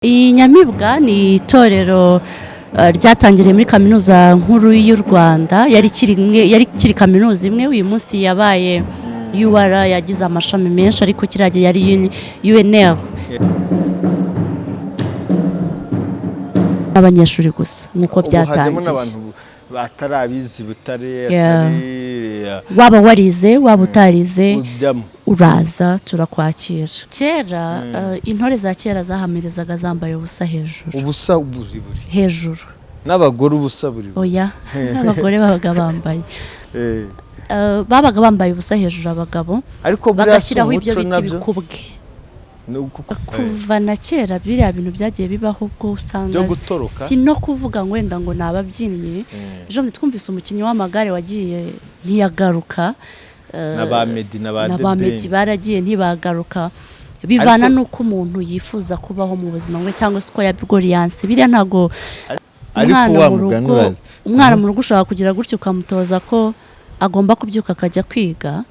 Inyamibwa ni itorero ryatangiriye muri kaminuza nkuru y'u Rwanda yari kiri kaminuza imwe uyu munsi yabaye UR yagize amashami menshi ariko kiragiye yari UNL abanyeshuri gusa nuko byatangiye batarabizi butare waba warize waba utarize uraza turakwakira kera intore za kera zahamirizaga zambaye ubusa hejuru ubusa buri hejuru n'abagore ubusa buri oya n'abagore babaga bambaye ubusa hejuru abagabo ariko bagashyiraho ibyo bita ibikubwe kuva na kera biriya bintu byagiye bibaho ubwo usanga si no kuvuga ngo wenda ngo nababyinnye ejo twumvise umukinnyi w'amagare wagiye ntiyagaruka n'abamedi baragiye ntibagaruka bivana nuko umuntu yifuza kubaho mu buzima bwe cyangwa se uko yabigoriyanse biriya ntago umwana mu rugo ushaka kugira gutyo ukamutoza ko agomba kubyuka akajya kwiga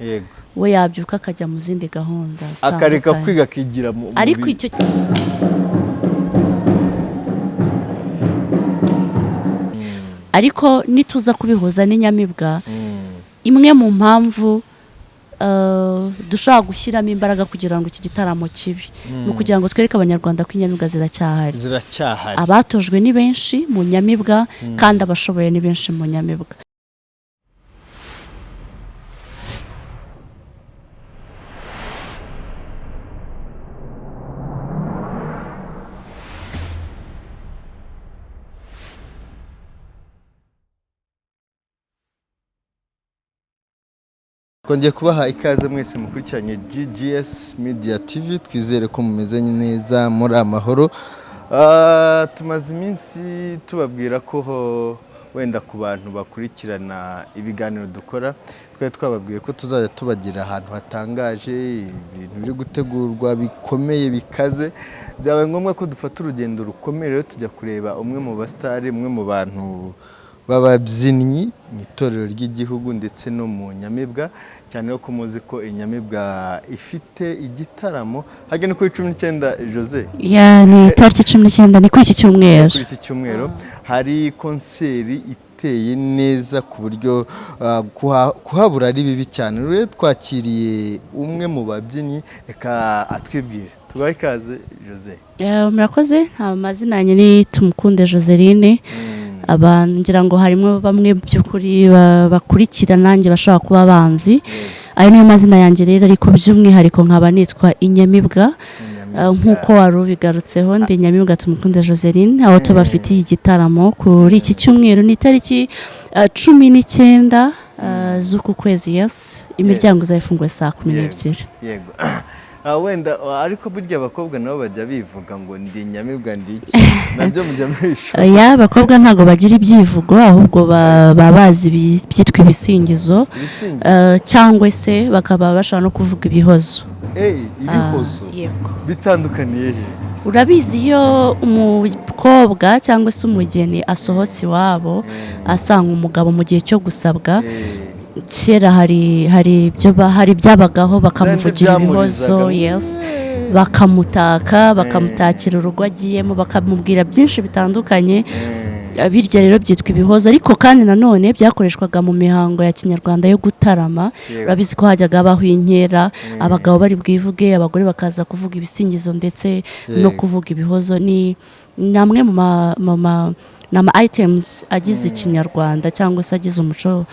we yabyuka akajya mu zindi gahunda akareka kwiga akigira mu ariko icyo ariko nituza kubihuza n'inyamibwa imwe mu mpamvu dushaka gushyiramo imbaraga kugira ngo iki gitaramo kibi no kugira ngo twereke abanyarwanda ko inyamibwa ziracyahari abatojwe ni benshi mu nyamibwa kandi abashoboye ni benshi mu nyamibwa. Kongeye kubaha ikaze mwese mukurikiranye GGS Media TV twizere ko mumeze neza muri amahoro. Tumaze iminsi tubabwira ko wenda ku bantu bakurikirana ibiganiro dukora twari twababwiye ko tuzajya tubagira ahantu hatangaje ibintu biri gutegurwa bikomeye bikaze byabaye ngombwa ko dufata urugendo rukomeye rero tujya kureba umwe mu bastari umwe mu bantu bababyinnyi mu itorero ry'igihugu ndetse no mu nyamibwa cyane ko muzi ko inyamibwa ifite igitaramo hagene ku 19 Jose ni tariki 19 ni kuri iki cyumweru hari konseri iteye neza ku buryo kuhabura ari bibi cyane rero twakiriye umwe mu babyinnyi reka atwibwire tubaye ikaze Jose. Murakoze amazina yanjye ni Tumukunde Joseline abantu ngira ngo harimo bamwe by'ukuri bakurikira nanjye bashaka kuba banzi ayo niyo mazina yanjye rero ariko by'umwihariko nkaba nitwa Inyamibwa nkuko wari ubigarutseho ndi Inyamibwa Tumukunde Joseline aho tubafitiye igitaramo kuri iki cyumweru ni tariki 19 z'uku kwezi imiryango zayifunguye saa 12. Yego wenda ariko burya abakobwa nabo bajya bivuga ngo ndi Inyamibwa ndi nabyo mujya mwisha abakobwa ntago bagira ibyivugo ahubwo babazi byitwa ibisingizo cyangwa se bakaba bashaka no kuvuga ibihozo ibihozo bitandukaniye urabizi iyo umukobwa cyangwa se umugeni asohotse iwabo asanga umugabo mu gihe cyo gusabwa kera hari byabagaho bakamuvugira ibihozo bakamutakira urugo agiyemo bakamubwira byinshi bitandukanye birya rero byitwa ibihozo ariko kandi nanone byakoreshwaga mu mihango ya kinyarwanda yo gutarama urabizi ko hajyaga habaho inkera abagabo bari bwivuge abagore bakaza kuvuga ibisingizo ndetse no kuvuga ibihozo ni namwe nama items agize ikinyarwanda cyangwa se agize umuco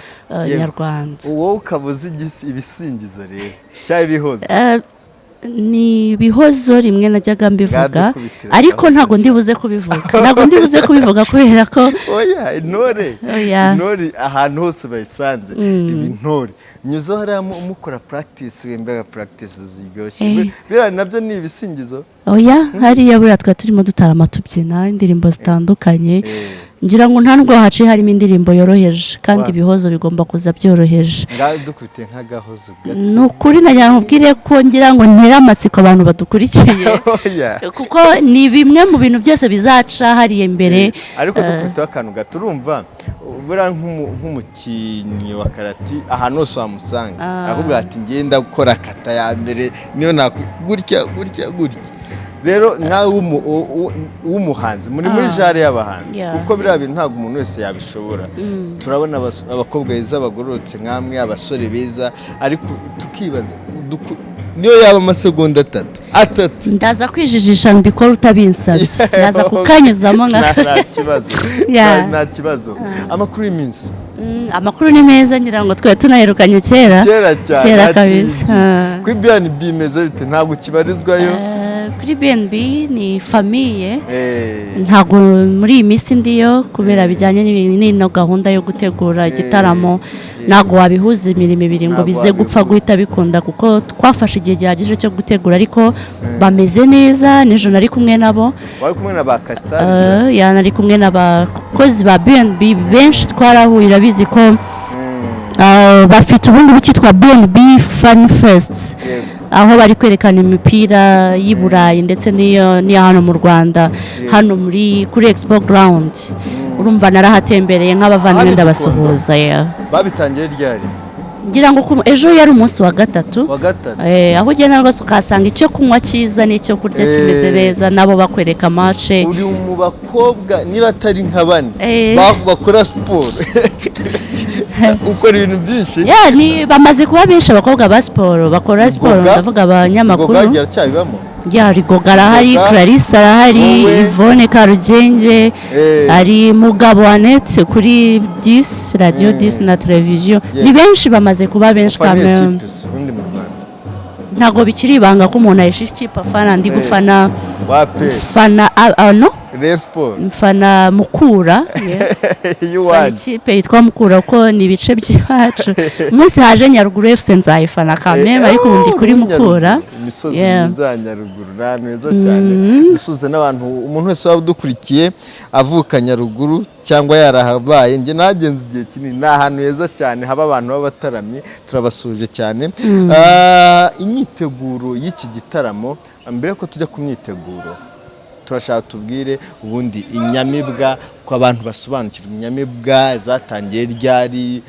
nyarwanda. Wowe ukabuze ibisingizo rero cyangwa ibihozo ni ibihozo rimwe najyaga mbivuga ariko ntago ndibuze kubivuga kubera ko intore ahantu hose bayisanze intore nyuzo hari umukora practice wembaga practice ziryoshye bira nabyo ni ibisingizo hariya buriya twa turimo dutarama tubyina indirimbo zitandukanye ngira ngo ntanubwo haciye harimo indirimbo yoroheje kandi ibihozo bigomba kuza byoroheje dukubite nk'agahozo nukuri najya nkubwire ko ngira ngo ntera amatsiko abantu badukurikiye kuko ni bimwe mu bintu byose bizaca hariye imbere ariko dukubite akantu gaturumva bura nk'umukinnyi wa karate ahantu hose wamusanga akubwira ati ngenda gukora kata ya mbere niyo gutya rero nkawe w'umuhanzi muri jare y'abahanzi kuko biriya bintu ntabwo umuntu wese yabishobora turabona abakobwa beza bagororotse nkamwe abasore beza ariko tukibaza niyo yaba amasegonda atatu ndaza kwijijisha mbikora utabinsabye ndaza kukanyuzamo nta kibazo amakuru y'iminsi amakuru ni meza ngira ngo twe tunaherukanye kera kabisa kuri BNB meze bite ntabwo kibarizwayo kuri BNB ni famille ntago muri iyi minsi ndiyo kubera bijyanye n'ino gahunda yo gutegura igitaramo ntago wabihuza imirimo ibiri ngo bize gupfa guhita bikunda kuko twafashe igihe gihagije cyo gutegura ariko bameze neza n'ejo nari kumwe nabo wari kumwe na ba Castari nari kumwe n'abakozi ba BNB benshi twarahuye urabizi ko bafite ubundi bukitwa BNB Fan Fest aho bari kwerekana imipira y'i Burayi ndetse n'iya hano mu Rwanda hano kuri Expo Ground urumva narahatembereye nk'abavandimwe ndabasuhuza babitangiye ryari ngira ngo ejo yari umunsi wa gatatu aho ugenda rwose ukahasanga icyo kunywa cyiza n'icyo kurya kimeze neza nabo bakwereka mace uri mu bakobwa niba atari nka bane bakora siporo ukora ibintu byinshi bamaze kuba benshi abakobwa ba siporo bakora siporo ndavuga abanyamakuru Rigoga arahari Clarisse arahari Yvonne Karugenge ari Mugabo Annette kuri 10 radio 10 na televiziyo ni benshi bamaze kuba benshi kamera ntago bikiri ibanga ko umuntu ayishira ikipe afana ndi gufana no mfana Mukura ikipe yitwa Mukura ko ni ibice by'iwacu umunsi haje Nyaruguru FC nzayifana kamera ariko ubundi kuri Mukura imisozi myiza Nyaruguru neza cyane dusuze n'abantu umuntu wese waba dukurikiye avuka Nyaruguru cyangwa yarahabaye nge nagenze igihe kinini na ahantu heza cyane haba abantu b'abataramye turabasuje cyane imyiteguro y'iki gitaramo mbere ko tujya ku myiteguro turashaka tubwire ubundi Inyamibwa ko abantu basobanukirwa Inyamibwa zatangiye ryari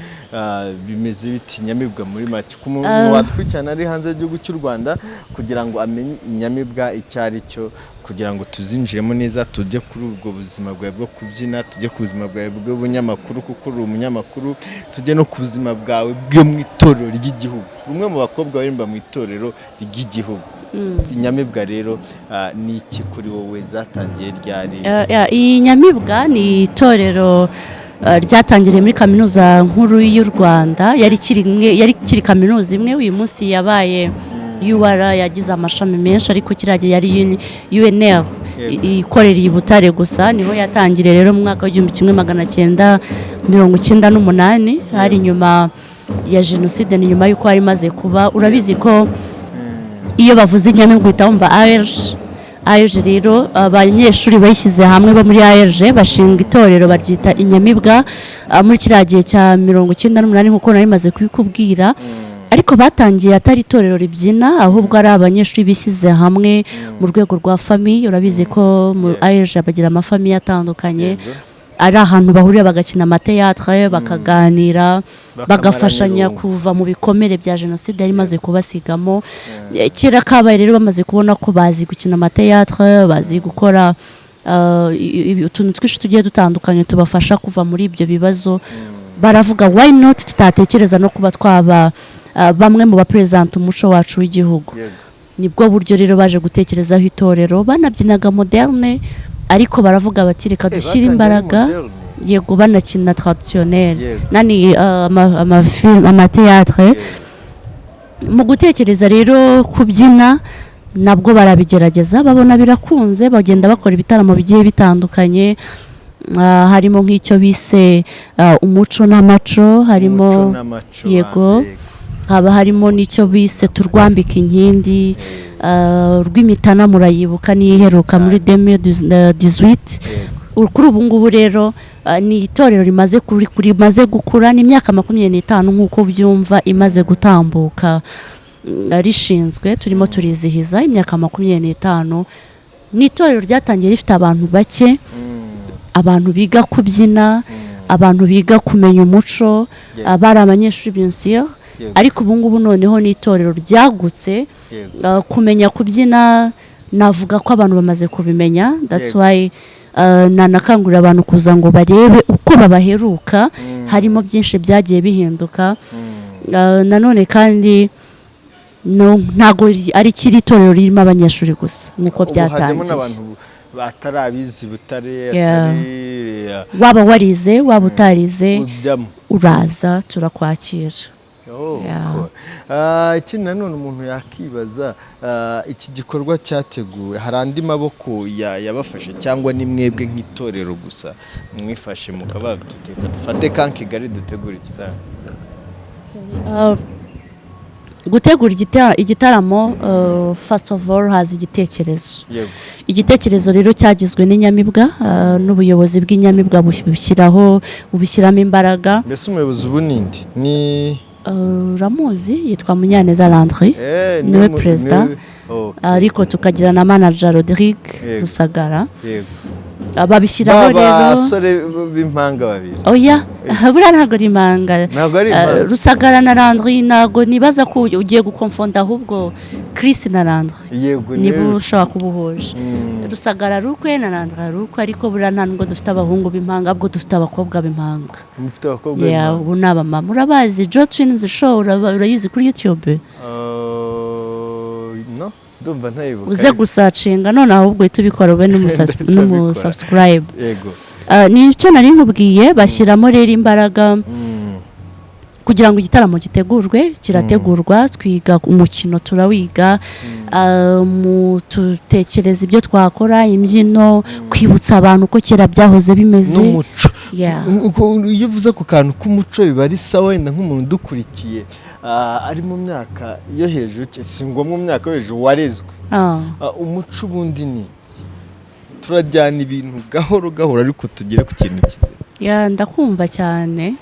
bimeze biti Inyamibwa muri make ku muntu watwicana ari hanze y'igihugu cy'u Rwanda kugira ngo amenye Inyamibwa icyari cyo kugira ngo tuzinjiremo neza tujye kuri ubwo buzima bwawe bwo kubyina tujye ku buzima bwawe bw'ubunyamakuru kuko uri umunyamakuru tujye no ku buzima bwawe bwo mu itorero ry'igihugu umwe mu bakobwa barimba mu itorero ry'igihugu Inyamibwa rero ni iki kuri wowe zatangiye ryari Inyamibwa ni itorero ryatangiriye muri kaminuza nkuru y'u Rwanda yari kiri kaminuza imwe uyu munsi yabaye UR yagize amashami menshi ariko kiragiye yari UNR ikorera i Butare gusa niho yatangiriye rero mu mwaka w'1998 hari nyuma ya jenoside ni nyuma yuko hari maze kuba urabizi ko iyo bavuze Inyamibwa uhita wumva ARG rero abanyeshuri bayishyize hamwe bo muri ARG bashinga itorero baryita Inyamibwa muri kiriya gihe cya 1998 nk'uko nari maze kubikubwira ariko batangiye atari itorero ribyina ahubwo ari abanyeshuri bishyize hamwe mu rwego rwa famille urabizi ko mu ARG bagira amafamiye atandukanye ari ahantu bahurira bagakina amateatre bakaganira bagafashanya kuva mu bikomere bya jenoside yari maze kubasigamo kera kabaye rero bamaze kubona ko bazi gukina amateatre bazi gukora utuntu twinshi tugiye dutandukanye tubafasha kuva muri ibyo bibazo baravuga why not tutatekereza no kuba twaba bamwe mu bapresent umuco wacu w'igihugu nibwo buryo rero baje gutekerezaho itorero banabyinaga moderne ariko baravuga bati reka dushyire imbaraga yego banakina traditionnel nani amafilm amateatre mu gutekereza rero kubyina nabwo barabigerageza babona birakunze bagenda bakora ibitaramo bigiye bitandukanye harimo nk'icyo bise umuco n'amaco harimo yego haba harimo n'icyo bise turwambika inkindi rw'imitana murayibuka niheruka muri 2018 kuri ubu ngubu rero ni itorero rimaze gukura n'imyaka 25 nk'uko byumva imaze gutambuka rishinzwe turimo turizihiza imyaka 25 ni itorero ryatangiye rifite abantu bake abantu biga kubyina abantu biga kumenya umuco abari abanyeshuri byinshi ariko ubu ngubu noneho ni itorero ryagutse kumenya kubyina navuga ko abantu bamaze kubimenya, that's why nanakangurira abantu kuza ngo barebe uko babaheruka, harimo byinshi byagiye bihinduka. Nanone kandi ntago ari kiri itorero ririmo abanyeshuri gusa nkuko byatangiye, batarabizi Butare waba warize waba utarize uraza turakwakira. Ikindi nanone umuntu yakibaza, iki gikorwa cyateguwe hari andi maboko yabafashe cyangwa ni mwebwe nk'itorero gusa mwifashe mukaba dufate kan Kigali dutegura igitaramo? Gutegura igitaramo first of all haza igitekerezo rero cyagizwe n'Inyamibwa n'ubuyobozi bw'Inyamibwa bushyiramo imbaraga. Mbese umuyobozi ubunindi ni Ramuzi yitwa Munyaneza Landry, niwe president, ariko tukagira na manager Rodrigue Rusagara. Babishyiraho rero abasore b'impanga babiri. Oya, buriya ntabwo ari impanga. Rusagara na Landry ntabwo nibaza ko ugiye gukonfonda, ahubwo Chris na Landry nibo ushaka kubuhoje. Rusagara ari ukwe na Landry ari ukwe, ariko buriya nta nubwo dufite abahungu b'impanga, ahubwo dufite abakobwa b'impanga. Mufite abakobwa b'impanga? Ubu ni abamama. Urabazi Jo Twins show, urayizi kuri YouTube? No, ndumva ntayibuka. Uze gusacinga none ahubwo uhita ubikora ube n'umusubscribe. Yego. Nicyo nari nkubwiye, bashyiramo rero imbaraga kugira ngo igitaramo gitegurwe, kirategurwa, twiga umukino turawiga, tutekereza ibyo twakora, imbyino, kwibutsa abantu ko kera byahoze bimeze n'umuco. Iyo uvuze ku kantu k'umuco biba ari sawa, wenda nk'umuntu udukurikiye ari mu myaka yo hejuru, si ngombwa mu myaka yo hejuru warezwe, umuco ubundi ni turajyana ibintu gahoro gahoro ariko tugere ku kintu kizima. Ndakumva cyane.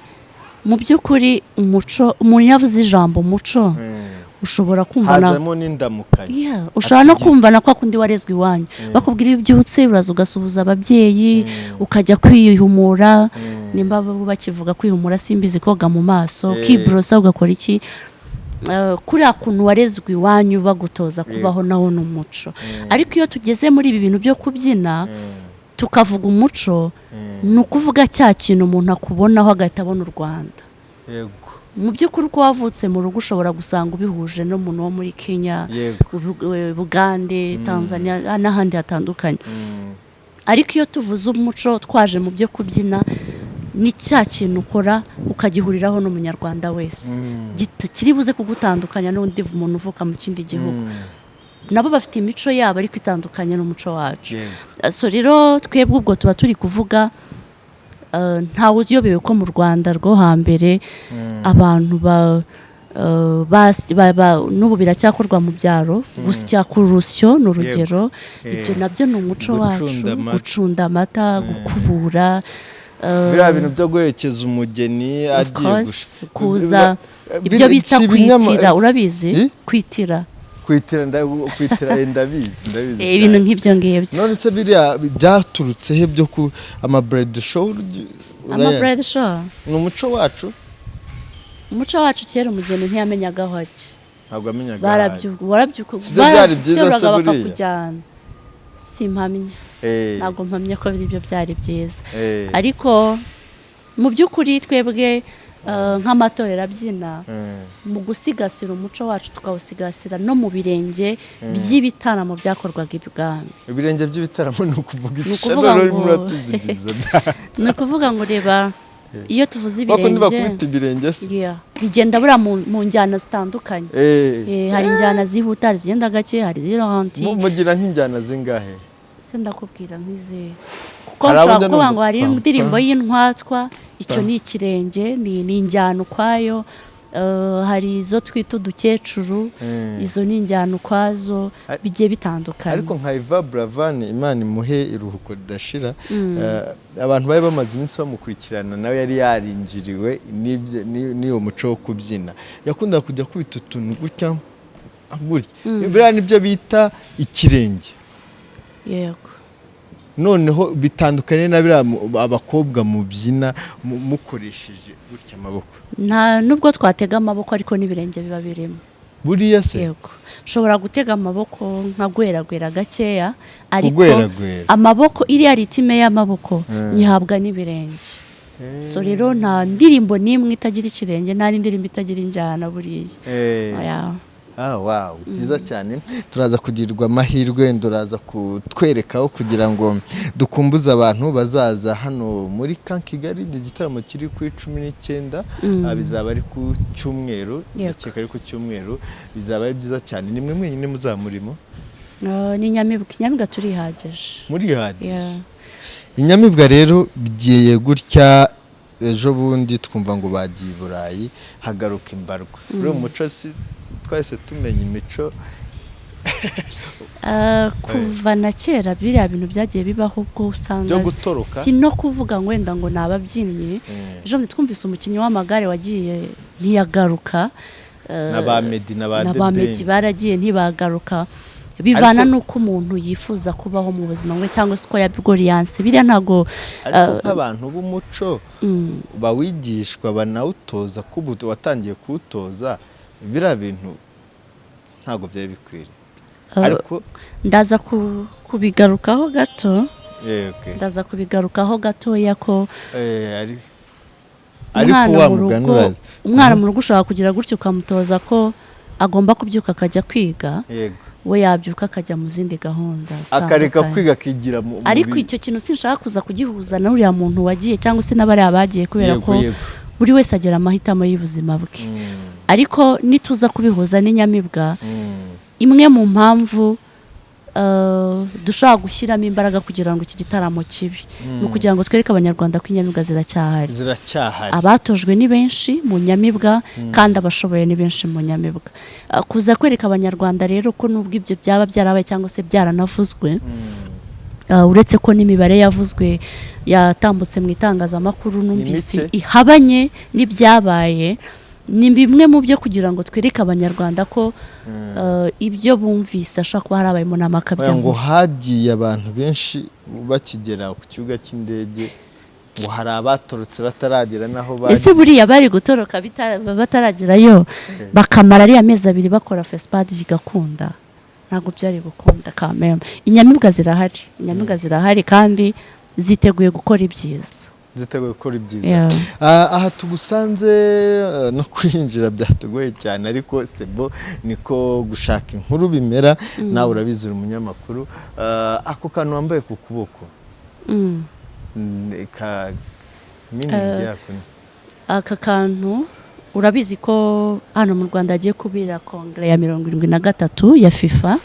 Mu by'ukuri umuco, umuntu yavuze ijambo umuco, ushobora kumva hazamo n'indamukanye. Ushobora no kumva na kwa kundi warezwe iwanyu, bakubwira ibyutse uraza ugasuhuza ababyeyi, ukajya kwihumura, nimba bakivuga kwihumura simbizi, koga mu maso, kibrosa, ugakora iki, kuriya kuntu warezwe iwanyu bagutoza kubaho naho n'umuco. Ariko iyo tugeze muri ibi bintu byo kubyina tukavuga umuco, ni ukuvuga cya kintu umuntu akubonaho agahita abona u Rwanda. Mu by'ukuri uko wavutse mu rugo ushobora gusanga ubihuje n'umuntu wo muri Kenya, Bugande, Tanzania n'ahandi hatandukanye. Ariko iyo tuvuze umuco twaje mu byo kubyina, ni cya kintu ukora ukagihuriraho n'umunyarwanda wese, kiri buze kugutandukanya n'undi muntu uvuka mu kindi gihugu. Nabo bafite imico yabo ariko itandukanye n'umuco wacu. So rero twebwe ubwo tuba turi kuvuga, ntawe uyobewe ko mu Rwanda rwo hambere abantu n'ubu biracyakorwa mu byaro, gusya ku rusyo ni urugero. Ibyo nabyo ni umuco wacu, gucunda amata, gukubura, biriya bintu byo guherekeza umugeni agiye kuza, ibyo bita kwitira. Urabizi kwitira? Kwitira ndabizi ibintu nk'ibyo ngibyo. None se biriya byaturutse he byo ku bread show? Bread show ni umuco wacu. Umuco wacu kera umugeni ntiyamenyaga aho ajya, ntabwo amenyaga. barabyuka byari byiza se buriya? Simpamye, ntabwo mpamye ko ibyo byari byiza. Ariko mu by'ukuri twebwe nk'amatorero abyina, mu gusigasira umuco wacu tukawusigasira no mu birenge by'ibitaramo byakorwaga ibwami. Ibirenge by'ibitaramo ni ukuvuga ni ukuvuga ngo reba, iyo tuvuze ibirenge bigenda buriya mu njyana zitandukanye. Hari injyana zihuta, zigenda gake, hari ziranti. Mugira nk'injyana zingahe? Se ndakubwira nk'izihe, kuko nshobora kuvuga ngo hari indirimbo y'intwatwa, icyo ni ikirenge, ni injyana ukwayo. Hari izo twita udukecuru, izo ni injyana ukwazo, bigiye bitandukanye. Ariko nka Eva Bravani, Imana imuhe iruhuko ridashira, abantu bari bamaze iminsi bamukurikirana, nawe yari yarinjiriwe n'iyo muco wo kubyina. Yakundaga kujya kwita utuntu gutya gutya, biriya nibyo bita ikirenge. Yego. Noneho bitandukanye na biriya abakobwa mubyina mukoresheje gutya amaboko. Nubwo twatega amaboko ariko n'ibirenge biba birimo. buriya se yego ushobora gutega amaboko nka gweragwera gakeya ariko Kugweragwera. amaboko iriya ritime y'amaboko nyihabwa n'ibirenge so rero nta ndirimbo n'imwe itagira ikirenge nta n'indirimbo itagira injyana buriya oya wow byiza cyane turaza kugirirwa amahirwe nduraza kutwerekaho kugira ngo dukumbuze abantu bazaza hano muri Kigali igitaramo kiri ku 19 bizaba ari ku cyumweru ndakeka ari ku cyumweru bizaba ari byiza cyane nimwe mwenyine muzamurimo ni Inyamibwa turihagije muri hadi Inyamibwa rero bigiye gutya ejo bundi twumva ngo bagiye Burayi hagaruka imbarwa rero umuco si twese tumenya imico kuva na kera biriya bintu byagiye bibaho ubwo usanga si no kuvuga ngo wenda ngo nababyinnye ejo twumvise umukinnyi w'amagare wagiye ntiyagaruka n'aba Medi baragiye ntibagaruka bivana nuko umuntu yifuza kubaho mu buzima bwe cyangwa se ko yabigoriyanse biriya ntago nk'abantu b'umuco bawigishwa banawutoza kubuto watangiye kuwutoza biriya bintu ntago byari bikwiriye ariko ndaza kubigarukaho gato ndaza kubigarukaho gatoya ko ariko wamuganura umwana mu rugo ushaka kugira gutyo ukamutoza ko agomba kubyuka akajya kwiga we yabyuka akajya mu zindi gahunda akareka kwiga akigira mu ariko icyo kintu sinshaka kuza kugihuza na uriya muntu wagiye cyangwa se n'abariya bagiye kubera ko buri wese agira amahitamo y'ubuzima bwe ariko nituza kubihuza n'Inyamibwa imwe mu mpamvu dushaka gushyiramo imbaraga kugira ngo iki gitaramo kibi no kugira ngo twereke abanyarwanda ko Inyamibwa ziracyahari abatojwe ni benshi mu Nyamibwa kandi abashoboye ni benshi mu Nyamibwa kuza kwereka abanyarwanda rero ko nubwo ibyo byaba byarabaye cyangwa se byaranavuzwe uretse ko n'imibare yavuzwe yatambutse mu itangazamakuru numvise ihabanye n'ibyabaye ni bimwe mu byo kugira ngo twereke abanyarwanda ko ibyo bumvise ashaka kuba harabayemo n'amakabya ngo hagiye abantu benshi bakigera ku kibuga cy'indege ngo hari abatorotse bataragera naho bari ese buriya bari gutoroka bataragerayo bakamara ari amezi 2 bakora fespad zigakunda ntago byari gukunda kameme Inyamibwa zirahari kandi ziteguye gukora ibyiza aha tugusanze no kwinjira byatugoye cyane ariko sebo niko gushaka inkuru bimera nawe urabizira umunyamakuru ako kantu wambaye ku kuboko aka kantu urabizi ko hano mu Rwanda hagiye kubira kongere ya 73 ya FIFA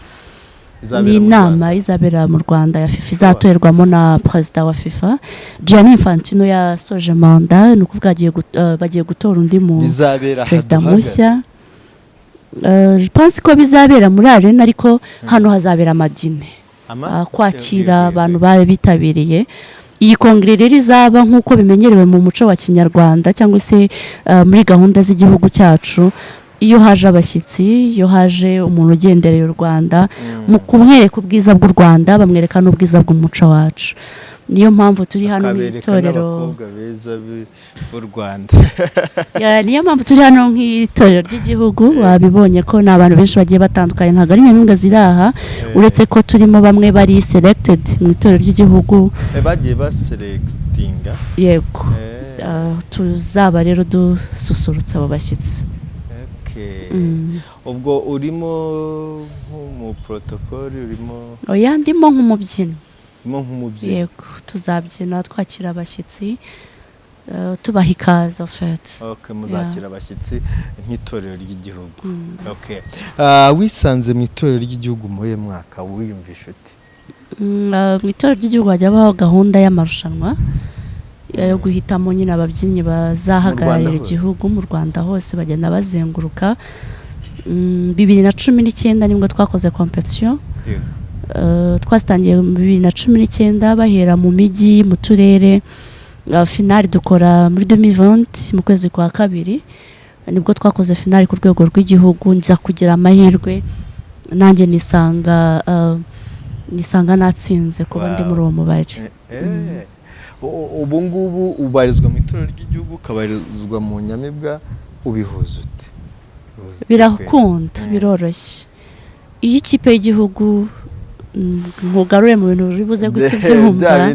ni inama izabera mu Rwanda ya FIFA izatorerwamo na president wa FIFA Gianni Infantino yasoje manda no kuvuga bagiye gutora undi mu president mushya je pense ko bizabera muri arena ariko hano hazabera amadine kwakira abantu babe bitabiriye iyi kongere rero izaba nkuko bimenyerewe mu muco wa Kinyarwanda cyangwa se muri gahunda z'igihugu cyacu iyo haje abashyitsi iyo haje umuntu ugendereye u Rwanda mu kumwereka ubwiza bw'u Rwanda bamwereka n'ubwiza bw'umuco wacu niyo mpamvu turi hano mu itorero b'u Rwanda niyo mpamvu turi hano nk'itorero ry'igihugu wabibonye ko n'abantu benshi bagiye batandukanye ntago ari Inyamibwa ziraha uretse ko turimo bamwe bari selected mu itorero ry'igihugu bagiye baselectinga yego tuzaba rero dususurutsa abo bashyitsi ubwo urimo mu protocol urimo oya ndimo nk'umubyinnyi yego tuzabyina twakira abashyitsi tubaha ikaze muzakira abashyitsi nk'itorero ry'igihugu wisanze mu itorero ry'igihugu muye mwaka wiyumvisha ute mu itorero ry'igihugu hajya habaho gahunda y'amarushanwa yo guhitamo nyine ababyinnyi bazahagararira igihugu mu Rwanda hose bagenda bazenguruka 2019 nibwo twakoze competition twastangiye mu 2019 bahera mu mijyi mu turere finale dukora muri 2020 mu kwezi kwa kabiri nibwo twakoze finale ku rwego rw'igihugu nza kugira amahirwe nanjye nisanga natsinze kuba ndi muri uwo mubare ubu ngubu ubarizwa mu itorero ry'igihugu ukabarizwa mu Nyamibwa ubihuza ute birakunda biroroshye iyo ikipe y'igihugu ntugarure mu bintu uri buze gutubyumva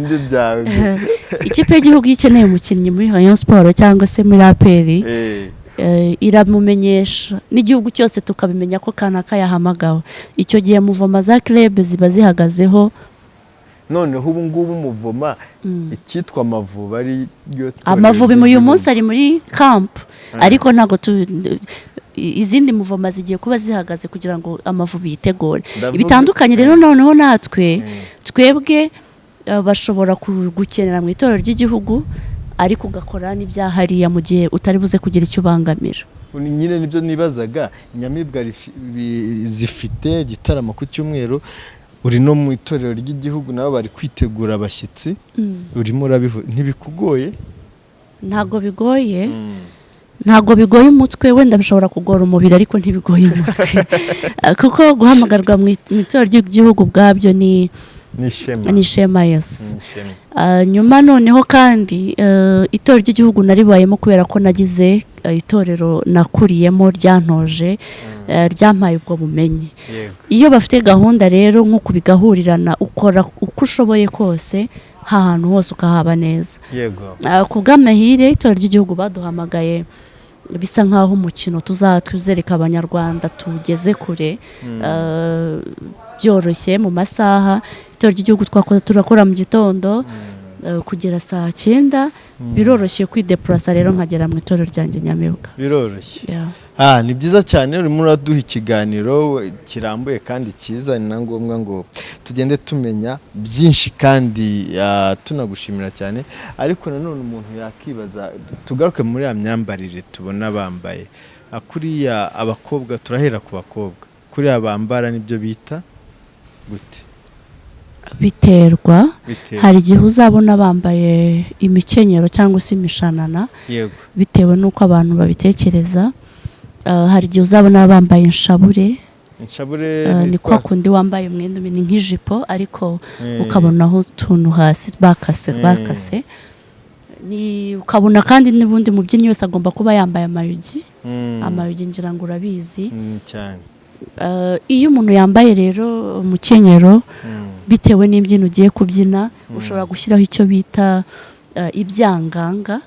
ikipe y'igihugu ikeneye umukinnyi muri Rayon Sport cyangwa se muri APR iramumenyesha n'igihugu cyose tukabimenya ko kanaka yahamagawe icyo gihe muvoma za club ziba zihagazeho noneho ubu ngubu muvoma icyitwa Amavubi ari Amavubi uyu munsi ari muri camp ariko ntago izindi muvoma zigiye kuba zihagaze kugira ngo Amavubi yitegure bitandukanye rero noneho natwe twebwe bashobora gukenera mu itorero ry'igihugu ariko ugakora n'ibyahariya mu gihe utari buze kugira icyo ubangamira nyine nibyo nibazaga Inyamibwa zifite igitaramo ku cyumweru uri no mu itorero ry'igihugu nabo bari kwitegura abashyitsi urimo urabivuga ntibikugoye ntago bigoye umutwe wenda bishobora kugora umubiri ariko ntibigoye umutwe kuko guhamagarwa mu itorero ry'igihugu bwabyo ni ishema yes nyuma noneho kandi itorero ry'igihugu naribayemo kubera ko nagize itorero nakuriyemo ryantoje ryampaye ubwo bumenyi iyo bafite gahunda rero nko kubigahurirana ukora uko ushoboye kose ahantu hose ukahaba neza ku bw'amahire itorero ry'igihugu baduhamagaye bisa nkaho umukino tuzereka abanyarwanda tugeze kure byoroshye mu masaha itorero ry'igihugu turakora mu gitondo kugera saa 9 biroroshye kwideplasa rero nkagera mu itorero ryanjye Nyamibwa biroroshye ni byiza cyane urimo uraduha ikiganiro kirambuye kandi cyiza ni na ngombwa ngo tugende tumenya byinshi kandi tunagushimira cyane ariko nanone umuntu yakibaza tugaruke muri ya myambarire tubona bambaye kuriya abakobwa turahera ku bakobwa kuriya bambara nibyo bita gute biterwa hari igihe uzabona bambaye imikenyero cyangwa se imishanana bitewe n'uko abantu babitekereza hari igihe uzabona bambaye inshabure ni kwa kundi wambaye umwenda ni nk'ijipo ariko ukabonaho utuntu hasi bakase ukabona kandi n'ubundi mubyinnyi wese agomba kuba yambaye amayugi ngira ngo urabizi cyane iyo umuntu yambaye rero umukenyero bitewe n'imbyino ugiye kubyina ushobora gushyiraho icyo bita ibyanganga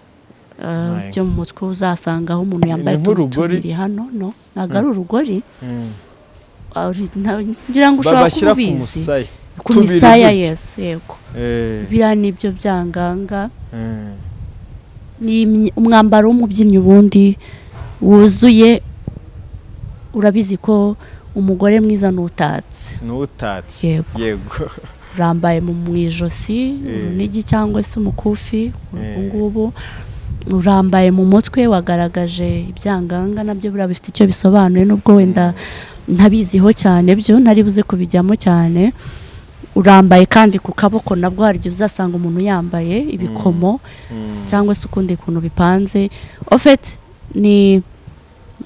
byo mu mutwe uzasangaho umuntu yambaye tubiri hano ntabwo ari urugori ngira ngo ushobora kuba ubizi ku misaya yego biriya ni ibyo byanganga ni umwambaro w'umubyinnyi ubundi wuzuye urabizi ko umugore mwiza n'utatse yego urambaye mu ijosi urunigi cyangwa se umukufi ngubu urambaye mu mutwe wagaragaje ibyanganga nabyo buriya bifite icyo bisobanuye nubwo wenda ntabiziho cyane byo ntari buze kubijyamo cyane urambaye kandi ku kaboko nabwo hari igihe uzasanga umuntu yambaye ibikomo cyangwa se ukundi kuntu bipanze ofete ni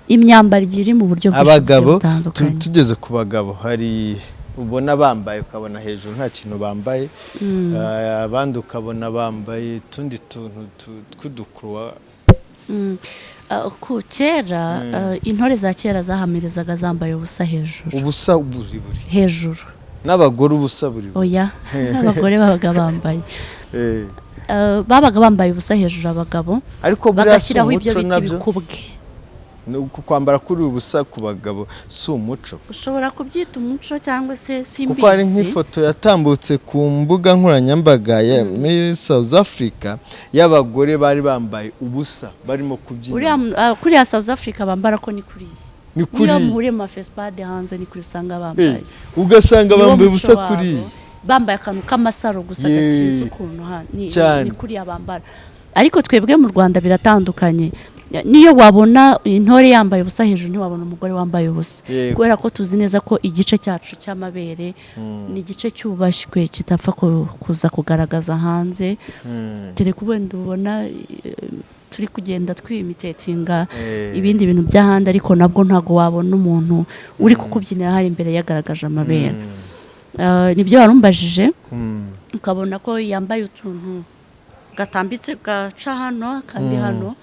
imyambaro iri mu buryo butandukanye tugeze ku bagabo hari ubona bambaye ukabona hejuru nta kintu bambaye abandi ukabona bambaye utundi tuntu tw'udukuruwa ku kera intore za kera zahamirizaga zambaye ubusa buri hejuru n'abagore ubusa buri oya n'abagore babaga bambaye ubusa hejuru abagabo bagashyiraho ibyo bita ibikubwe kwambara kuri ubusa ku bagabo si umuco ushobora kubyita umuco cyangwa se simbizi kuko hari nk'ifoto yatambutse ku mbuga nkoranyambaga muri South Africa y'abagore bari bambaye ubusa barimo kubyina kuriya South Africa bambara ko ni kuriya niyo muhure mu fespade hanze ni kuri usanga bambaye ugasanga bambaye ubusa kuriya bambaye akantu k'amasaro gusa gakinze ukuntu ni kuriya bambara ariko twebwe mu Rwanda biratandukanye niyo wabona intore yambaye ubusa hejuru ntiwabona umugore wambaye ubusa kubera ko tuzi neza ko igice cyacu cy'amabere ni igice cyubashywe kitapfa kuza kugaragaza hanze turi kubenda ubona turi kugenda twimitetinga ibindi bintu by'ahandi ariko nabwo ntago wabona umuntu uri kukubyinira hari imbere yagaragaje amabere nibyo warumbajije ukabona ko yambaye utuntu gatambitse gaca hano kandi hano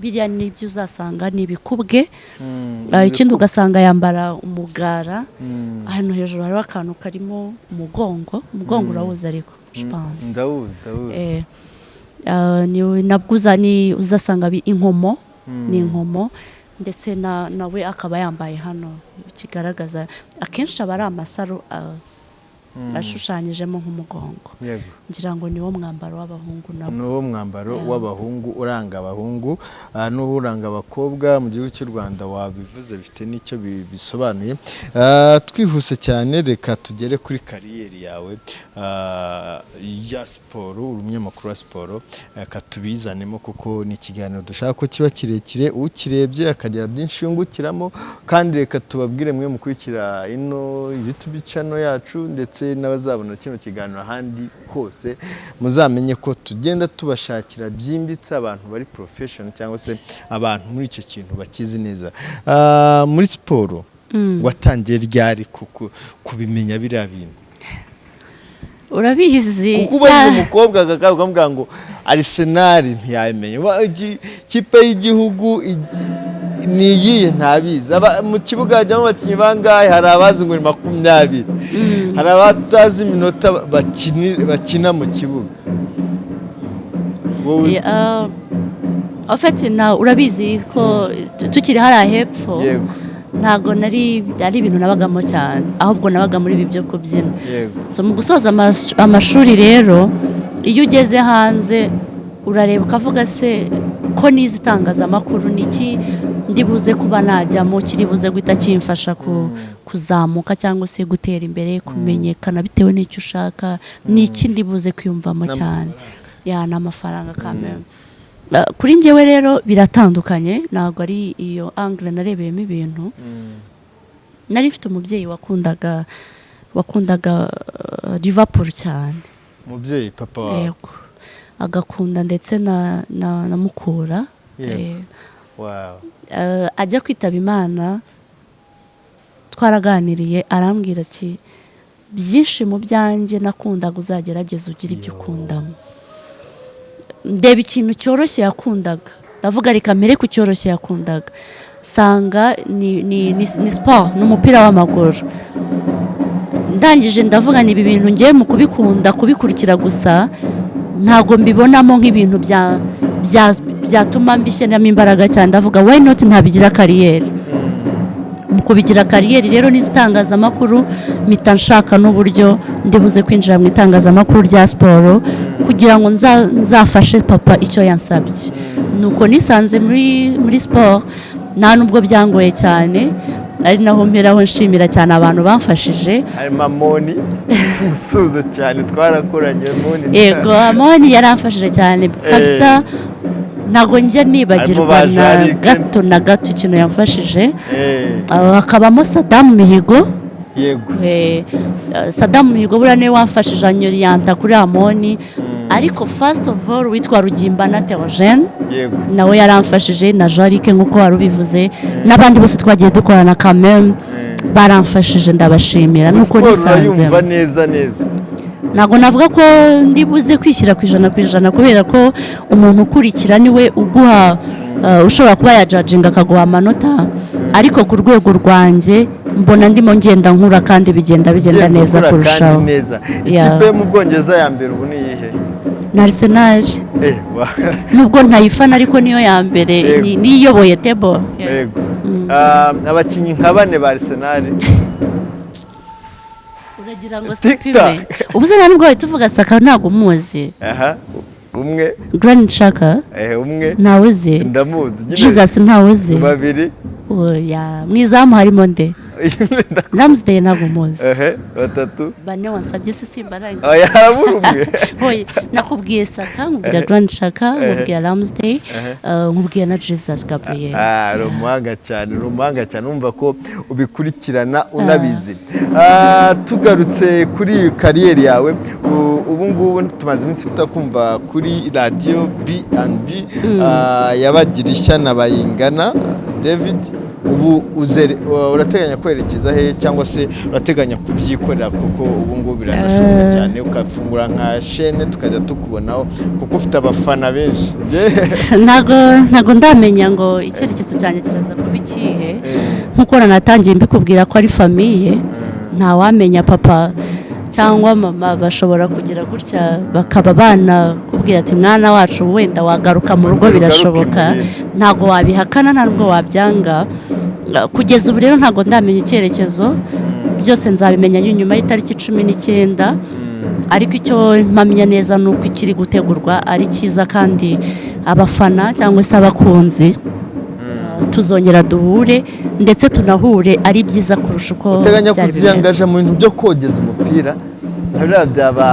biriya nibyo uzasanga ni ibikubwe. Ikindi ugasanga yambara umugara, hano hejuru hariho akantu karimo umugongo urawuzi ariko ndawuzi ni nabwo uzasanga inkomo ni inkomo, ndetse nawe akaba yambaye hano kigaragaza akenshi aba ari amasaro ashushanyijemo nk'umugongo. ngira ngo niwo mwambaro w'abahungu nabo, niwo mwambaro w'abahungu uranga abahungu n'uranga abakobwa mu gihugu cy'u Rwanda. Wabivuze bifite n'icyo bisobanuye. Twihuse cyane, reka tugere kuri kariyeri yawe ya siporo. Uri umunyamakuru wa siporo, reka tubizanemo kuko ni ikiganiro dushaka ko kiba kirekire, ukirebye akagira byinshi yungukiramo. Kandi reka tubabwire mwe mukurikira ino YouTube channel yacu ndetse n'abazabona kino kiganiro ahandi hose, muzamenye ko tugenda tubashakira byimbitse abantu bari professional cyangwa se abantu muri icyo kintu bakizi neza. Muri siporo watangiye ryari kubimenya biriya bintu? Urabizi kuko ubaye umukobwa akavuga ngo Arsenal ntiyamenye, ikipe y'igihugu ni iyihe ntabizi. Mu kibuga hajyamo abakinnyi bangahe? Hari abazi ngo ni 20, hari abatazi iminota bakina mu kibuga. Urabizi ko tukiri hariya hepfo, ntago ari ibintu nabagamo cyane, ahubwo nabaga muri ibi byo kubyina. So mu gusoza amashuri rero, iyo ugeze hanze urareba ukavuga se ko nizi itangazamakuru niki ndibuze kuba najyamo, kiribuze guhita kimfasha kuzamuka cyangwa se gutera imbere, kumenyekana bitewe n'icyo ushaka, niki ndibuze kwiyumvamo cyane n'amafaranga kamera. Kuri njyewe rero biratandukanye, ntabwo ari iyo angle narebeyemo ibintu. Nari mfite umubyeyi wakundaga Liverpool cyane. Umubyeyi papa wawe? Yego, agakunda ndetse na mukura. Ajya kwitaba Imana twaraganiriye, arambwira ati byinshi mu byanjye nakundaga uzagerageza ugira ibyo ukundamo. Ndeba ikintu cyoroshye yakundaga, ndavuga reka mbere ku cyoroshye yakundaga, sanga ni sport n'umupira w'amaguru. Ndangije ndavuga ni ibi bintu ngiye mu kubikunda kubikurikira gusa, ntago mbibonamo nk'ibintu byatuma mbishyiramo imbaraga cyane. Ndavuga why not ntabigira kariyeri. Mu kubigira kariyeri rero n'itangazamakuru, mpita nshaka n'uburyo ndibuze kwinjira mu itangazamakuru rya siporo kugira ngo nzafashe papa icyo yansabye. Nuko nisanze muri siporo, nta nubwo byangoye cyane, ari naho mperaho nshimira cyane abantu bamfashije. Moni tumusuze cyane, twarakoranye Moni. Yego, Moni yaramfashije cyane kabisa, ntago njya nibagirwa na gato ikintu yamfashije. Hakabamo Sadamu Mihigo. Yego, Sadamu Mihigo buriya niwe wamfashije anyuriyanta kuri Moni. Ariko first of all witwa Rugimbana Theogene, nawe yaramfashije, na Jarike nk'uko wari ubivuze, n'abandi bose twagiye dukorana kameme baramfashije, ndabashimira. Nuko nisanze neza ntabwo navuga ko ndibuze kwishyira ku ijana kubera ko umuntu ukurikira niwe uguha, ushobora kuba yajajinga akaguha amanota, ariko ku rwego rwanjye mbona ndimo ngenda nkura kandi bigenda neza kurushaho. Ikipe mu Bwongereza ya mbere ubu ni iyihe? Na Arsenal. Nubwo ntayifana ariko niyo ya mbere, niyoboye table. Abakinnyi nka 4 ba Arsenal uragira ngo sipime ubuze nta nubwo tuvuga Saka ntago muzi. Umwe Granit Xhaka, umwe ntawuzi. Ndamuzi. Jesus ntawuzi. 2 oya mwizamu harimo nde? Ramsdale ntago muzi. 3 bane wansabye se simbarangi. oya burumwe. Hoye nakubwiye Saka, nkubwira Granit Xhaka, nkubwira Ramsdale, nkubwira na Jesus Gabriel. Rumanga cyane umva ko ubikurikirana unabizi. Tugarutse kuri kariyeri yawe, ubu ngubu tumaze iminsi tutakumva kuri radio B&B yabagirisha na Bayingana David, ubu urateganya kwerekeza he cyangwa se urateganya kubyikorera kuko ubu ngubu biranashoboka cyane ukafungura nka shene tukajya tukubonaho kuko ufite abafana benshi ntago ndamenya ngo icyerekezo cyanjye kiraza kuba ikihe nkuko natangiye mbikubwira ko ari famiye ntawamenya papa cyangwa mama bashobora kugira gutya bakaba bana kubwira ati mwana wacu wenda wagaruka mu rugo birashoboka ntago wabihakana ntabwo wabyanga kugeza ubu rero ntago ndamenya icyerekezo byose nzabimenya nyuma y'itariki 19 ariko icyo mpamya neza nuko ikiri gutegurwa ari cyiza kandi abafana cyangwa se abakunzi tuzongera duhure ndetse tunahure ari byiza kurusha uko uteganya kuziyangaje mu bintu byo kogeza umupira ntabira byaba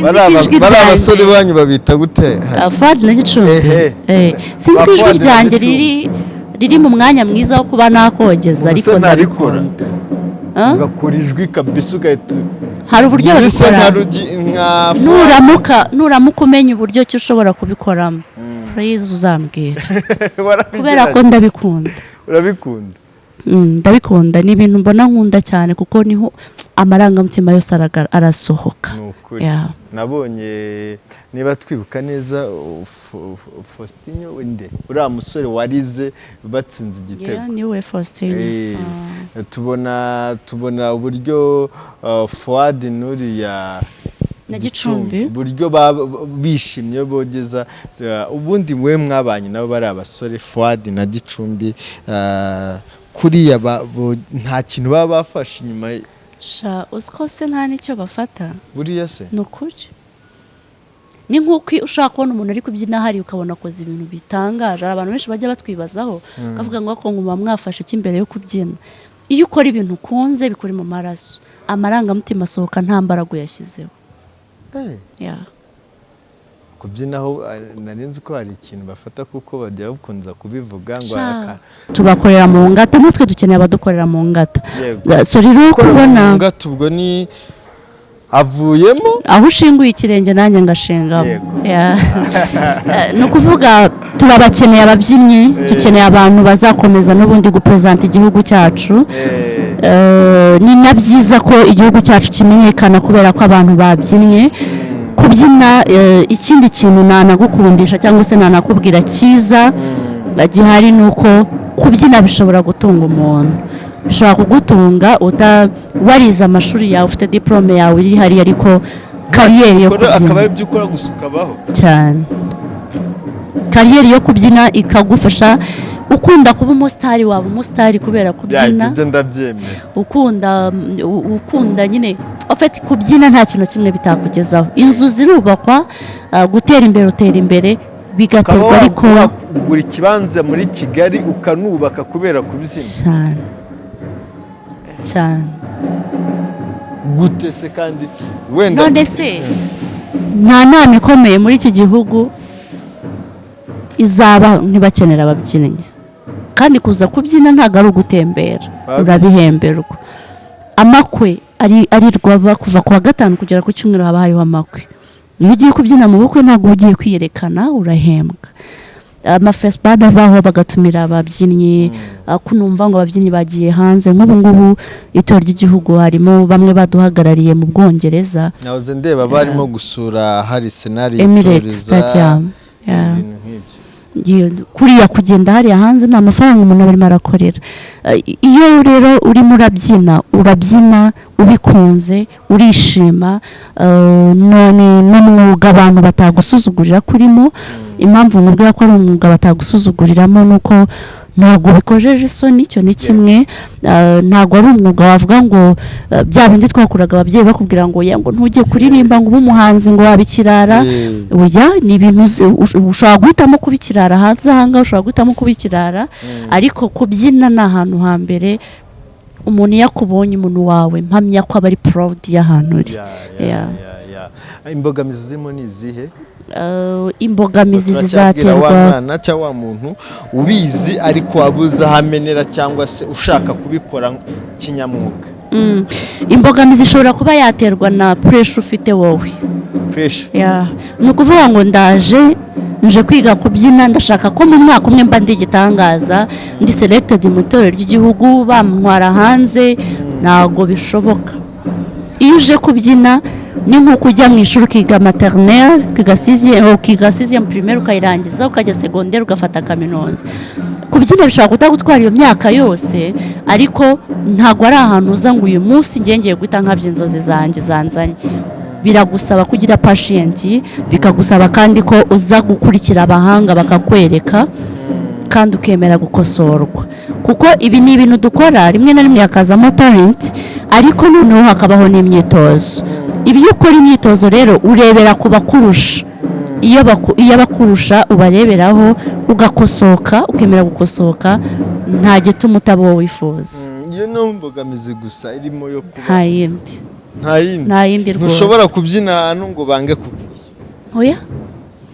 bari abasore banyu babita gute Fad na Gicumbi sinzi ko ijwi ryanjye riri mu mwanya mwiza wo kuba nakogeza ariko ndabikunda ugakora ijwi kabisa ugahita hari uburyo babikora nuramuka umenya uburyo ki ushobora kubikoramo please uzambwira kubera ko ndabikunda urabikunda ndabikunda ni ibintu mbona nkunda cyane kuko niho amarangamutima yose arasohoka nabonye niba twibuka neza Faustin wende uriya musore warize batsinze igitego niwe Faustin tubona uburyo Fuad n'uriya na Gicumbi buryo bishimye bogeza ubundi mwe mwabanye nabo bari abasore Fuad na Gicumbi kuriya nta kintu baba bafashe inyuma uziko se nta n'icyo bafata buriya se ni ukuri ni nk'uko ushaka kubona umuntu ari kubyina hari ukabona akoze ibintu bitangaje abantu benshi bajya batwibazaho bavuga ngo muba mwafashe iki mbere yo kubyina iyo ukora ibintu ukunze bikuri mu maraso amarangamutima asohoka nta mbaraga yashyizeho kubyinaho narinzi ko hari ikintu bafata kuko bajya bakunza kubivuga ngo tubakorera mu ngata natwe dukeneye abadukorera mu ngata so rero kubona mu ngata ubwo ni avuyemo aho ushinguye ikirenge nanjye ngashingamo ni ukuvuga turabakeneye ababyinnyi dukeneye abantu bazakomeza n'ubundi gupresenta igihugu cyacu ni na byiza ko igihugu cyacu kimenyekana kubera ko abantu babyinnye kubyina ikindi kintu nanagukundisha cyangwa se nanakubwira cyiza gihari ni uko kubyina bishobora gutunga umuntu bishobora kugutunga warize amashuri yawe ufite diplome yawe iri hariya ariko kariyeri yo kubyina akaba ari byo ukora gusa ukabaho cyane kariyeri yo kubyina ikagufasha ukunda kuba umusitari waba umusitari kubera kubyina ukunda nyine ufite kubyina nta kintu kimwe bitakugezaho inzu zirubakwa gutera imbere utera imbere bigaterwa ariko buri kibanza muri Kigali ukanubaka kubera kubyina cyane gute se kandi wenda none se nta nama ikomeye muri iki gihugu izaba ntibakenera ababyinnyi kandi kuza kubyina ntabwo ari ugutembera urabihemberwa amakwe arirwa kuva ku wa gatanu kugera ku cyumweru haba hariho amakwe iyo ugiye kubyina mu bukwe ntabwo ugiye kwiyerekana urahembwa amafesipadi abaho bagatumira ababyinnyi kunumva ngo ababyinnyi bagiye hanze nk'ubu ngubu itorero ry'igihugu harimo bamwe baduhagarariye mu Bwongereza nahoze ndeba barimo gusura hari senari Emirates Stadium kuriya kugenda hariya hanze nta mafaranga umuntu aba arimo arakorera iyo rero urimo urabyina ubikunze urishima none n'umwuga abantu batagusuzugurira kurimo impamvu nkubwira ko ari umwuga batagusuzuguriramo nuko ntabwo bikojeje isoni icyo ni kimwe ntabwo ari umwuga wavuga ngo bya bindi twakuraga ababyeyi bakubwira ngo ntujye kuririmba ngo ube umuhanzi ngo wabikirara ni ibintu ushobora guhitamo kubikirara hanze ahangaha ushobora guhitamo kubikirara ariko kubyina ni ahantu hambere umuntu iyo akubonye umuntu wawe mpamya ko aba ari proud y'ahantu uri imbogamizi zirimo ni izihe imbogamizi zizaterwa cyangwa muntu ubizi ariko wabuze ahamenera cyangwa se ushaka kubikora kinyamwuga imbogamizi ishobora kuba yaterwa na pressure ufite wowe pressure ni ukuvuga ngo ndaje nje kwiga kubyina ndashaka ko mu mwaka umwe mba ndi igitangaza ndi selected mu itorero ry'igihugu bamwara hanze ntago bishoboka iyo uje kubyina ni nk'uko ujya mu ishuri ukiga maternelle ukiga 6e primaire ukayirangiza ukajya secondaire ugafata kaminuza kubyina bishobora kutagutwara iyo myaka yose ariko ntago ari ahantu uza ngo uyu munsi ngiye guhita nkabya inzozi zanjye zanzanye biragusaba kugira patient bikagusaba kandi ko uza gukurikira abahanga bakakwereka kandi ukemera gukosorwa kuko ibi ni ibintu dukora rimwe na rimwe yakazamo talent ariko noneho hakabaho n'imyitozo ibi iyo ukora imyitozo rero urebera ku bakurusha iyo abakurusha ubareberaho ugakosoka ukemera gukosoka nta gituma utaba wowe wifuza iyo no mbogamizi gusa irimo yo kuba nta yindi rwose ntushobora kubyina ahantu ngo bange kubyina oya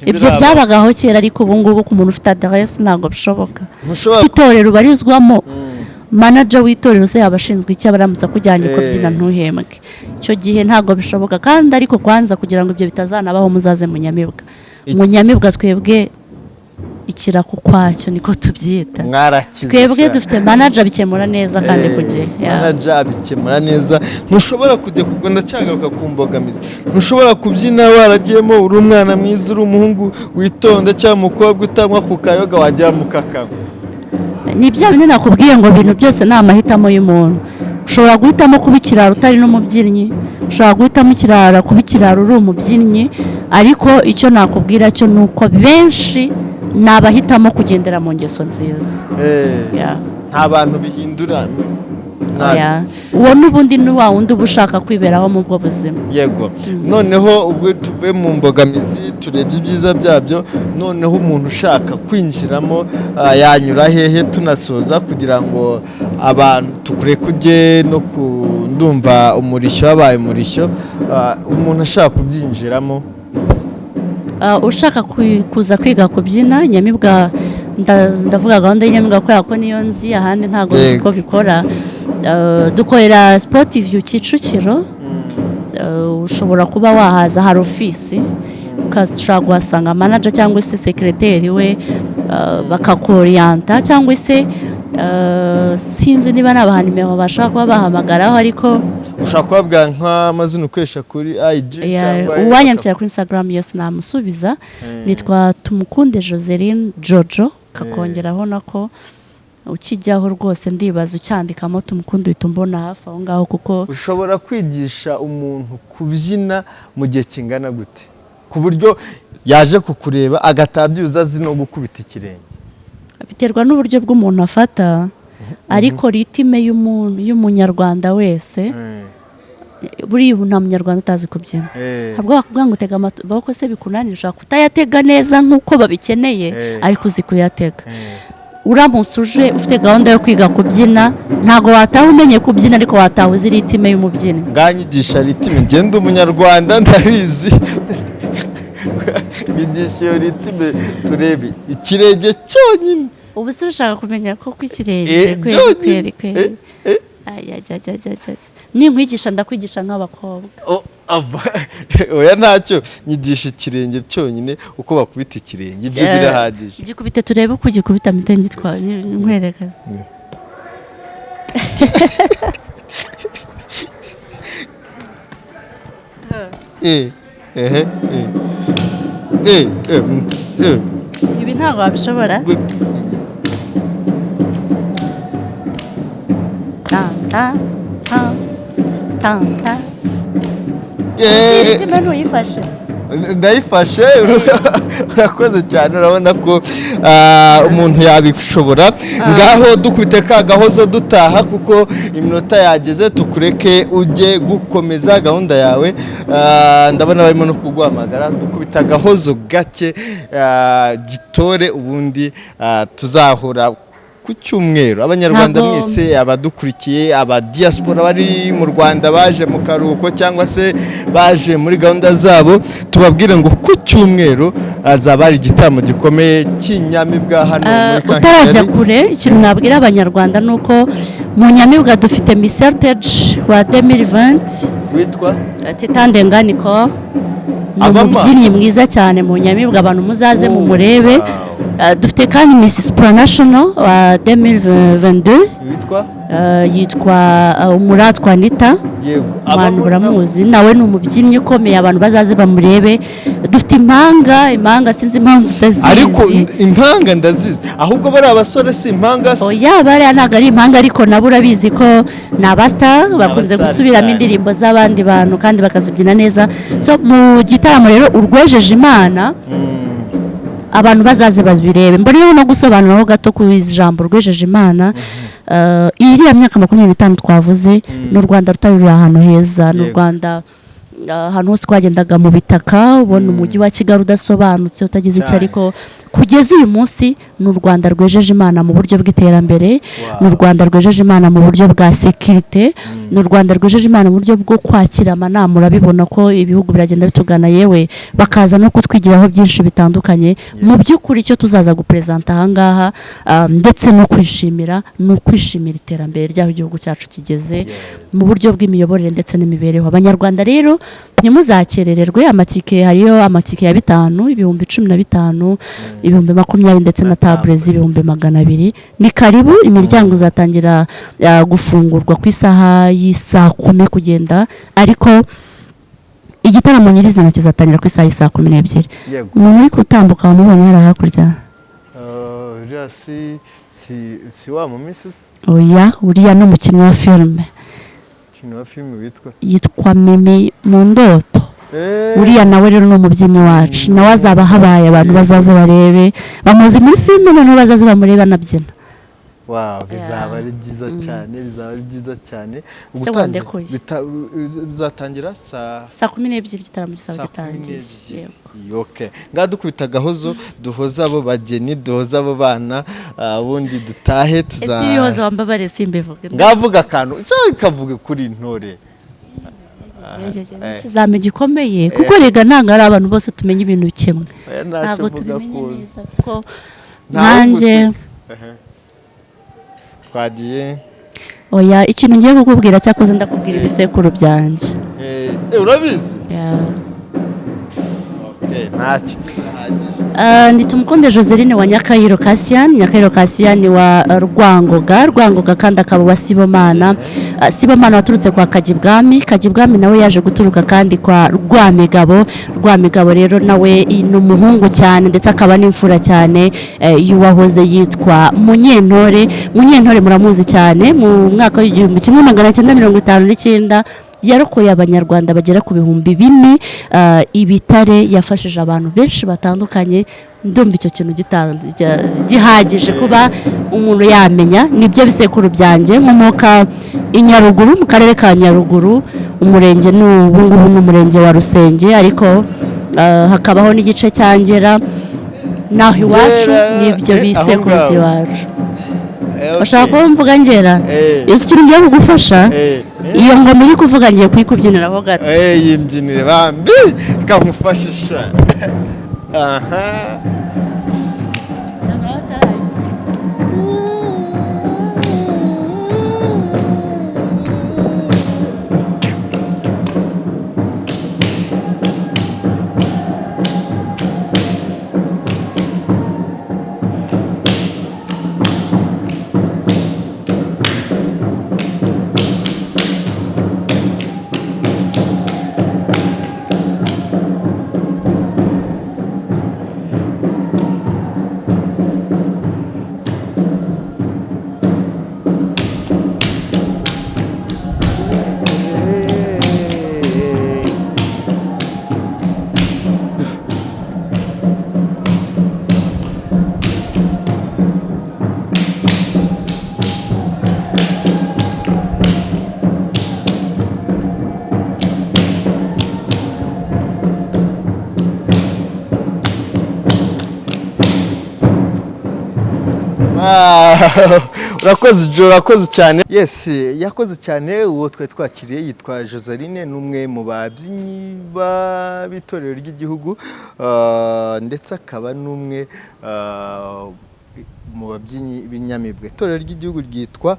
ibyo byabagaho kera ariko ubu ngubu ku muntu ufite adresse ntabwo bishoboka ufite itorero ubarizwamo manager w'itorero se abashinzwe icyo abaramutse kujyanye kubyina ntuhembwe icyo gihe ntabwo bishoboka kandi ariko kwanza kugira ngo ibyo bitazanabaho muzaze mu Nyamibwa twebwe ikiraku kwacyo niko tubyita twebwe dufite manager bikemura neza kandi ku gihe manager bikemura neza ntushobora kujya kubwo ndacyagaruka ku mbogamizi ntushobora kubyina waragiyemo uri umwana mwiza uri umuhungu witonda cyangwa umukobwa utanywa ku kayoga wagera mu kakabo ni bya bindi nakubwiye ngo ibintu byose ni amahitamo y'umuntu ushobora guhitamo kuba ikiraro utari n'umubyinnyi ushobora guhitamo ikiraro kuba ikiraro uri umubyinnyi ariko icyo nakubwira cyo ni uko benshi ni abahitamo kugendera mu ngeso nziza nta bantu bihindura uwo n'ubundi ni wa wundi uba ushaka kwiberaho mu bwo buzima yego noneho ubwo tuvuye mu mbogamizi turebye ibyiza byabyo noneho umuntu ushaka kwinjiramo yanyura hehe tunasoza kugira ngo abantu tukureke ujye no ndumva umurishyo wabaye umurishyo umuntu ashaka kubyinjiramo ushaka kuza kwiga kubyina Nyamibwa ndavuga gahunda y'Inyamibwa kubera ko niyo nzi ahandi ntabwo nzi ko bikora dukorera Sportive Kicukiro ushobora kuba wahaza hari ofisi ukashobora guhasanga manager cyangwa se secretary we bakakoriyanta cyangwa se sinzi niba nabaha nimero bashaka kuba bahamagaraho ariko ushaka kubabwira nk'amazina ukoresha kuri IG cyangwa uwanyandikira kuri Instagram yose namusubiza nitwa Tumukunde Joseline Jojo kakongeraho nako ukijyaho rwose ndibaza ucyandikamo Tumukunde uhita umbona hafi aho ngaho kuko ushobora kwigisha umuntu kubyina mu gihe kingana gute ku buryo yaje kukureba agatabyuza azi no gukubita ikirenge biterwa n'uburyo bw'umuntu afata ariko ritime y'umunyarwanda wese buriya nta munyarwanda utazi kubyina ntabwo wakubwira ngo utega amaboko se bikunanira ushaka kutayatega neza nk'uko babikeneye ariko uzi kuyatega uramutse uje ufite gahunda yo kwiga kubyina ntabwo wataha umenye kubyina ariko wataha uzi ritime y'umubyinnyi nganyigisha ritime ngende umunyarwanda ndabizi bigisha iyo ritime turebe ikirenge cyonyine ubu se ushaka kumenya ko kw'ikirenge kweri ninkwigisha ndakwigisha nk'abakobwa oya ntacyo nyigisha ikirenge cyonyine uko bakubita ikirenge ibyo birahagije gikubite turebe uko gikubita mpite ngitwara nkwereka ibi ntabwo wabishobora ritime ntuyifashe ndayifashe urakoze cyane urabona ko umuntu yabishobora ngaho dukubite ka gahozo dutaha kuko iminota yageze tukureke ujye gukomeza gahunda yawe ndabona barimo no kuguhamagara dukubita agahozo gake gitore ubundi tuzahura ku cyumweru abanyarwanda mwese abadukurikiye aba diaspora bari mu Rwanda baje mu karuhuko cyangwa se baje muri gahunda zabo tubabwire ngo ku cyumweru azaba ari igitaramo gikomeye cy'inyamibwa hano muri Kankeri utarajya kure ikintu nabwira abanyarwanda nuko mu Nyamibwa dufite Miss Heritage wa 2020 witwa Titandenganiko ni umubyinnyi mwiza cyane mu Nyamibwa, abantu muzaze mu murebe. Dufite kandi Miss Supranational wa 2022 yitwa Umuratwa Anita, abantu baramuzi, nawe ni umubyinnyi ukomeye, abantu bazaze bamurebe. Dufite impanga sinzi impamvu utazizi. Ariko impanga ndazizi, ahubwo bari abasore si impanga se. Oya, bari ntago ari impanga, ariko nabo urabizi ko ni abastar bakunze gusubiramo indirimbo z'abandi bantu kandi bakazibyina neza. So mu gitaramo rero urwejeje Imana, abantu bazaze bazibirebe. Mbona no gusobanuraho gato ku ijambo rwejeje Imana. Iriya myaka 25 twavuze, n'u Rwanda rutari ahantu heza, n'u Rwanda ahantu hose twagendaga mu bitaka, ubona umujyi wa Kigali udasobanutse utagize icyo, ariko kugeza uyu munsi n'u Rwanda rwejeje Imana mu buryo bw'iterambere, n'u Rwanda rwejeje Imana mu buryo bwa sécurité, n'u Rwanda rwejeje Imana mu buryo bwo kwakira amanama. Urabibona ko ibihugu biragenda bitugana, yewe bakaza no kutwigiraho byinshi bitandukanye. Mu by'ukuri icyo tuzaza gupresenta aha ngaha ndetse no kwishimira iterambere ry'aho igihugu cyacu kigeze mu buryo bw'imiyoborere ndetse n'imibereho. Abanyarwanda rero ntimuzakerererwe, amatike hariyo amatike ya 5, ibihumbi 15, ibihumbi 20 ndetse na table z'ibihumbi 200. Ni karibu, imiryango uzatangira gufungurwa ku isaha y'isa 10 kugenda, ariko igitaramo nyirizina kizatangira ku isaha y'isa 12. Umuntu uri kutambuka wamubonye hari hakurya? Si wa mu Mrs. Oya, uriya no mukinnyi wa filime. Yitwa Mimi mu ndoto. Uriya nawe rero ni umubyinnyi wacu, nawe azaba habaye, abantu bazaza barebe, bamuzi muri filime, noneho bazaza bamureba nabyina. Bizaba ari byiza cyane, bizatangira saa 12 igitaramo gisaba gitangiye. Ngaho dukubita gahozo, duhoza abo bageni, duhoza abo bana, ubundi dutahe. Ese ibihozo wambabare simbivuge, ngavuga akantu kavuge kuri intore. Ikizame gikomeye, kuko rega ntabwo ari abantu bose tumenya ibintu kimwe, ntabwo tubimenya neza, kuko nanjye twagiye. Oya, ikintu ngiye kukubwira cyakoze ndakubwira ibisekuru byanjye. Urabizi? Ntacyo. Ndi Tumukunde Joseline wa Nyakayiro Cassian wa Rwangoga kandi akaba wa Sibomana. Sibomana waturutse kwa Kagibwami nawe yaje guturuka kandi kwa Rwamigabo rero nawe ni umuhungu cyane ndetse akaba n'imfura cyane y'uwahoze yitwa Munyentore muramuzi cyane. Mu mwaka wa 1959 yarokoye abanyarwanda bagera ku bihumbi 4. Ibitare yafashije abantu benshi batandukanye. Ndumva icyo kintu gihagije kuba umuntu yamenya. Nibyo bisekuru byanjye. Nkomoka i Nyaruguru, mu karere ka Nyaruguru, umurenge n'ubungubu n'umurenge wa Rusenge, ariko hakabaho n'igice cya Ngera, naho iwacu nibyo bisekuru by'iwacu. Bashaka ko mvuga Ngera? Yesu kintu ngiye kugufasha, iyo ngoma iri kuvuga ngiye kuyikubyiniraho gato. Yimbyinire bambi kamufashisha. urakoze cyane. Yes, yakoze cyane. Uwo twakiriye yitwa Joseline, n'umwe mu babyinnyi b'itorero ry'igihugu, ndetse akaba n'umwe mu babyinnyi b'inyamibwa. Itorero ry'igihugu ryitwa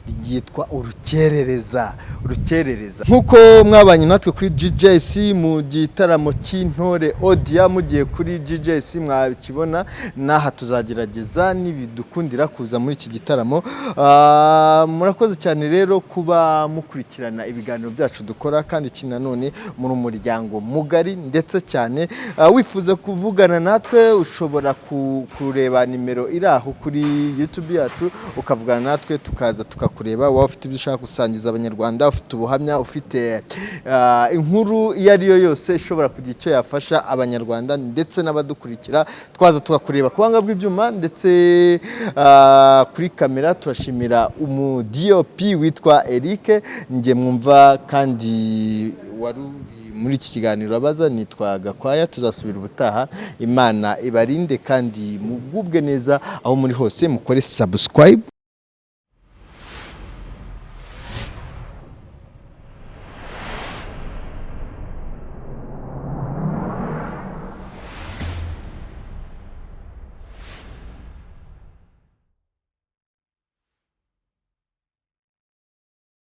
ryitwa urukerereza. Nk'uko mwabanye natwe kuri GJS mu gitaramo cy'intore Odia, mugiye kuri GJS mwakibona, naha tuzagerageza nibidukundira kuza muri iki gitaramo. Murakoze cyane rero kuba mukurikirana ibiganiro byacu dukora, kandi nanone muri umuryango mugari ndetse cyane. Wifuza kuvugana natwe ushobora kureba nimero iri aho kuri YouTube yacu, ukavugana natwe tukaza tukakureba. Waba ufite ibyo ushaka gusangiza abanyarwanda, ufite ubuhamya, ufite inkuru iyo ari yo yose ishobora kugira icyo yafasha abanyarwanda ndetse n'abadukurikira, twaza tukakureba ku buhanga bw'ibyuma ndetse kuri kamera. Turashimira umu-DOP witwa Eric, njye mwumva kandi wari muri iki kiganiro abaza, nitwa Gakwaya. Tuzasubira ubutaha. Imana ibarinde kandi mugubwe neza aho muri hose, mukore subscribe.